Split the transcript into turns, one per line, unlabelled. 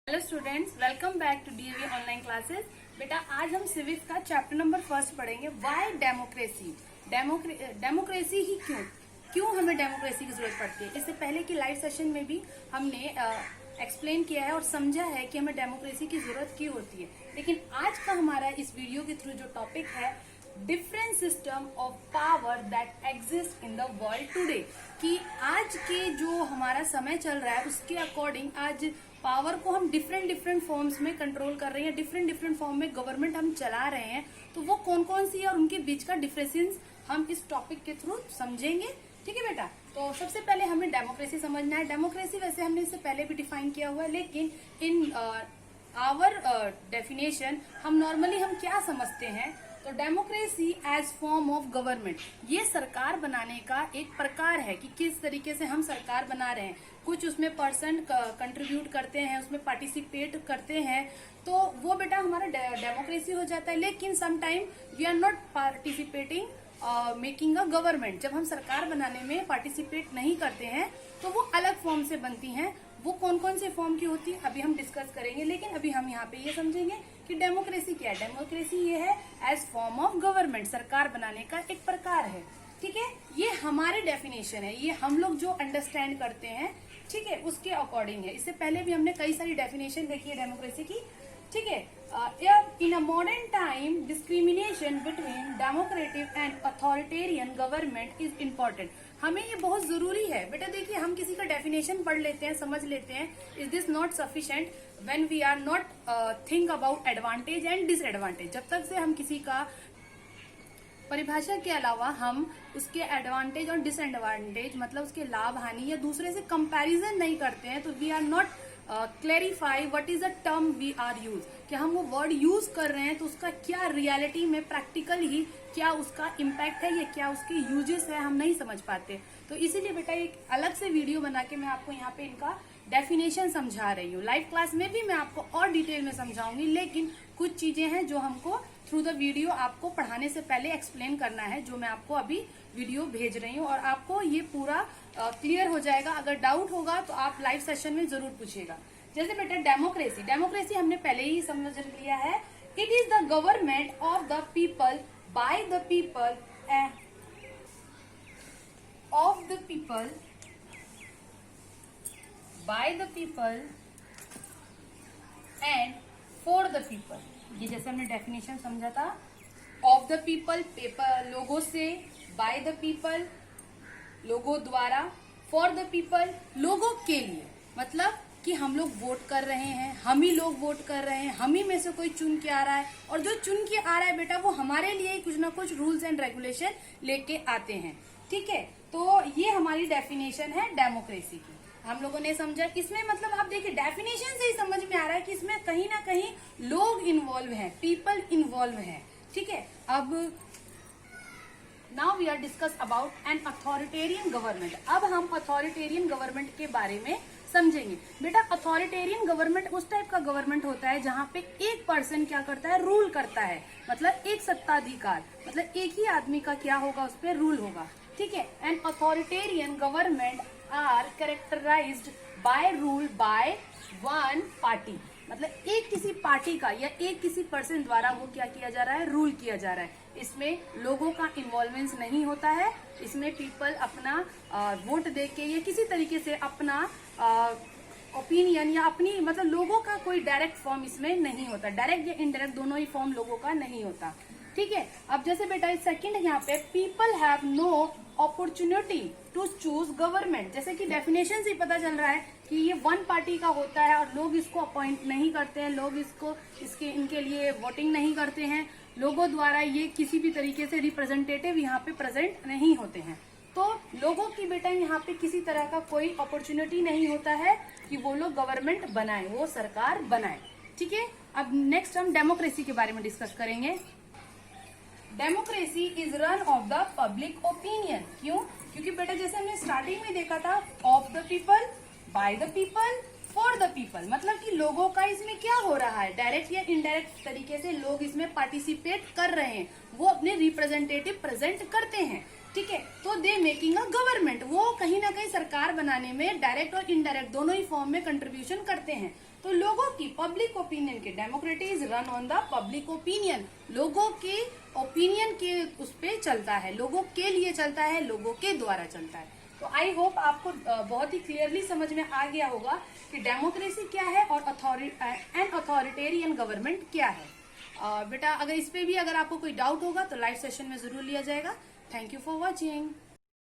Hello students, welcome back to DAV online classes. बेटा आज हम सिविक्स का चैप्टर नंबर 1 पढ़ेंगे। Why democracy. डेमोक्रेसी ही क्यों हमें डेमोक्रेसी की जरूरत पड़ती है। इससे पहले की लाइव सेशन में भी हमने एक्सप्लेन किया है और समझा है कि हमें डेमोक्रेसी की जरूरत क्यों होती है। लेकिन आज का हमारा इस वीडियो के थ्रू जो टॉपिक है, different system of power that exist in the world today, कि आज के जो हमारा समय चल रहा है उसके अकॉर्डिंग आज पावर को हम डिफरेंट फॉर्म्स में कंट्रोल कर रहे हैं, डिफरेंट फॉर्म में गवर्नमेंट हम चला रहे हैं। तो वो कौन कौन सी है और उनके बीच का डिफरेंसेस हम इस टॉपिक के थ्रू समझेंगे। ठीक है बेटा, तो सबसे पहले हमें डेमोक्रेसी समझना है। डेमोक्रेसी वैसे हमने इससे पहले भी डिफाइन किया हुआ है, लेकिन इन आवर डेफिनेशन हम नॉर्मली हम क्या समझते हैं। तो democracy as form of government, ये सरकार बनाने का एक प्रकार है कि किस तरीके से हम सरकार बना रहे हैं। कुछ उसमें पर्सन कंट्रीब्यूट करते हैं, उसमें पार्टिसिपेट करते हैं, तो वो बेटा हमारा डेमोक्रेसी हो जाता है। लेकिन sometime we are not participating making a government. जब हम सरकार बनाने में पार्टिसिपेट नहीं करते हैं तो वो अलग फॉर्म से बनती हैं। वो कौन कौन से फॉर्म की होती है अभी हम डिस्कस करेंगे, लेकिन अभी हम यहाँ पे ये समझेंगे कि डेमोक्रेसी क्या है। डेमोक्रेसी ये है एज फॉर्म ऑफ गवर्नमेंट, सरकार बनाने का एक प्रकार है। ठीक है, ये हमारे डेफिनेशन है, ये हम लोग जो अंडरस्टैंड करते हैं, ठीक है, उसके अकॉर्डिंग है। इससे पहले भी हमने कई सारी डेफिनेशन देखी है डेमोक्रेसी की। ठीक है, in a modern time discrimination between democratic and authoritarian government is important. हमें ये बहुत जरूरी है बेटा। देखिए, हम किसी का डेफिनेशन पढ़ लेते हैं, समझ लेते हैं, is this not sufficient when we are not think about advantage and disadvantage. जब तक से हम किसी का परिभाषा के अलावा हम उसके एडवांटेज और डिसएडवांटेज, मतलब उसके लाभ हानि या दूसरे से कंपैरिजन नहीं करते हैं, तो we are not clarify what is the term we are use. कि हम वो वर्ड यूज कर रहे हैं तो उसका क्या रियलिटी में प्रैक्टिकल ही क्या उसका इम्पैक्ट है या क्या उसके यूजेस है, हम नहीं समझ पाते। तो इसीलिए बेटा एक अलग से वीडियो बना के मैं आपको यहाँ पे इनका डेफिनेशन समझा रही हूँ। लाइव क्लास में भी मैं आपको और डिटेल में समझाऊंगी, लेकिन कुछ चीजें हैं जो हमको थ्रू द वीडियो आपको पढ़ाने से पहले एक्सप्लेन करना है, जो मैं आपको अभी वीडियो भेज रही हूँ, और आपको ये पूरा क्लियर हो जाएगा। अगर डाउट होगा तो आप लाइव सेशन में जरूर पूछिएगा। जैसे बेटा डेमोक्रेसी हमने पहले ही समझ लिया है। It is the government of the people by the people of the people by the people and for the people. ये जैसे हमने डेफिनेशन समझा था, ऑफ द पीपल पेपर लोगों से, बाय द पीपल लोगों द्वारा, फॉर द पीपल लोगों के लिए। मतलब कि हम लोग वोट कर रहे हैं, हम ही लोग वोट कर रहे हैं, हम ही में से कोई चुन के आ रहा है, और जो चुन के आ रहा है बेटा वो हमारे लिए कुछ ना कुछ रूल्स एंड रेगुलेशन लेके आते हैं। ठीक है, तो ये हमारी डेफिनेशन है डेमोक्रेसी की। हम लोगों ने समझा इसमें, मतलब आप देखिए डेफिनेशन से ही समझ में आ रहा है कि इसमें कहीं ना कहीं लोग इन्वॉल्व हैं, पीपल इन्वॉल्व हैं। ठीक है, अब now we are discuss about an authoritarian government. अब हम अथॉरिटेरियन गवर्नमेंट के बारे में समझेंगे। बेटा अथॉरिटेरियन गवर्नमेंट उस टाइप का गवर्नमेंट होता है जहाँ पे एक पर्सन क्या करता है, रूल करता है। मतलब एक सत्ताधिकार, मतलब एक ही आदमी का क्या होगा, उस पर रूल होगा। ठीक है, an authoritarian government are characterized by rule by one party. मतलब एक किसी पार्टी का या एक किसी पर्सन द्वारा वो क्या किया जा रहा है, रूल किया जा रहा है। इसमें लोगों का इन्वॉल्वमेंस नहीं होता है। इसमें पीपल अपना वोट दे के या किसी तरीके से अपना ओपिनियन या अपनी, मतलब लोगों का कोई डायरेक्ट फॉर्म इसमें नहीं होता। डायरेक्ट या इनडायरेक्ट दोनों ही फॉर्म लोगों का नहीं होता। ठीक है, अब जैसे बेटा सेकंड यहाँ पे, people have no opportunity to choose government. जैसे कि डेफिनेशन से पता चल रहा है कि ये वन पार्टी का होता है और लोग इसको अपॉइंट नहीं करते हैं, लोग इसके इनके लिए वोटिंग नहीं करते हैं, लोगों द्वारा ये किसी भी तरीके से रिप्रेजेंटेटिव यहाँ पे प्रेजेंट नहीं होते हैं। तो लोगों की बेटा यहाँ पे किसी तरह का कोई अपॉर्चुनिटी नहीं होता है कि वो लोग गवर्नमेंट बनाए, वो सरकार बनाए। ठीक है, अब नेक्स्ट हम डेमोक्रेसी के बारे में डिस्कस करेंगे। Democracy is run of the public opinion. क्यों? क्योंकि बेटा जैसे हमने स्टार्टिंग में देखा था, of the people, by the people, for the people. मतलब कि लोगों का इसमें क्या हो रहा है, डायरेक्ट या इनडायरेक्ट तरीके से लोग इसमें पार्टिसिपेट कर रहे हैं, वो अपने रिप्रेजेंटेटिव प्रेजेंट करते हैं। ठीक है, तो दे मेकिंग अ गवर्नमेंट, वो कहीं ना कहीं सरकार बनाने में डायरेक्ट और इनडायरेक्ट दोनों ही फॉर्म में कंट्रीब्यूशन करते हैं। तो लोगों की पब्लिक ओपिनियन के, democracy is run on the public opinion, लोगों के ओपिनियन के उस पे चलता है, लोगों के लिए चलता है, लोगों के द्वारा चलता है। तो आई होप आपको बहुत ही क्लियरली समझ में आ गया होगा कि डेमोक्रेसी क्या है और अथॉरिटेरियन गवर्नमेंट क्या है। बेटा अगर इस पे भी अगर आपको कोई डाउट होगा तो लाइव सेशन में जरूर लिया जाएगा। Thank you for watching.